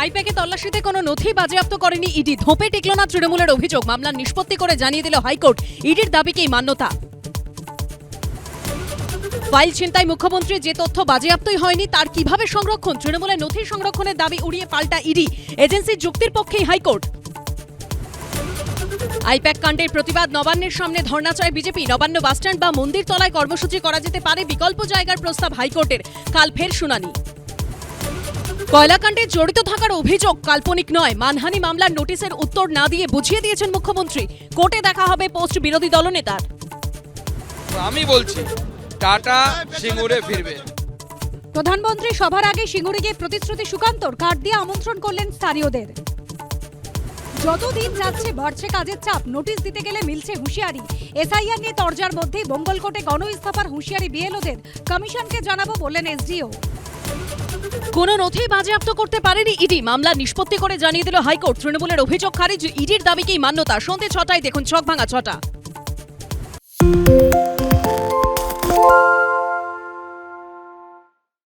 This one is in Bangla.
আইপ্যাকে তল্লাশিতে কোনো নথি বাজেয়াপ্ত করেনি ইডি। ধোপে টিকল না তৃণমূলের অভিযোগ। মামলার নিষ্পত্তি করে জানিয়ে দিল হাইকোর্ট। ইডির দাবিকেই মান্যতা। ফাইল ছিনতাই মুখ্যমন্ত্রী যে তথ্য বাজেয়াপ্তই হয়নি তার কিভাবে সংরক্ষণ? তৃণমূলের নথি সংরক্ষণের দাবি উড়িয়ে পাল্টা ইডি। এজেন্সির যুক্তির পক্ষেই হাইকোর্ট। আইপ্যাক কাণ্ডের প্রতিবাদ নবান্নের সামনে ধর্ণা চায় বিজেপি। নবান্ন বাসস্ট্যান্ড বা মন্দির তলায় কর্মসূচি করা যেতে পারে, বিকল্প জায়গার প্রস্তাব হাইকোর্টের। কাল ফের শুনানি। কয়লাকাণ্ডে জড়িত থাকার অভিযোগ কাল্পনিক নয়। মানহানি মামলার নোটিশের উত্তর না দিয়ে বুঝিয়ে দিয়েছেন মুখ্যমন্ত্রী। কোর্টে দেখা হবে পোস্ট বিরোধী দলনেতার। আমি বলছি টাটা সিঙ্গুরে ফিরবে। প্রধানমন্ত্রী সভার আগে সিঙ্গুরে গিয়ে প্রতিশ্রুতি সুকান্তর। কার্ড দিয়ে আমন্ত্রণ করলেন স্থানীয়দের। যতদিন যাচ্ছে বাড়ছে কাজের চাপ। নোটিশ দিতে গেলে মিলছে হুঁশিয়ারি। এসআইআর নিয়ে তরজার মধ্যেই মঙ্গলকোটে গণ ইস্তফার হুঁশিয়ারি বিএলওদের। কমিশনকে জানাবো বললেন এসডিও। কোনো নথি বাজেয়াপ্ত করতে পারেনি ইডি। মামলা নিষ্পত্তি করে জানিয়ে দিল হাইকোর্ট। তৃণমূলের অভিযোগ খারিজ, ইডির দাবিকেই মান্যতা। সন্ধ্যে ৬টায় দেখুন চকভাঙা ৬টা।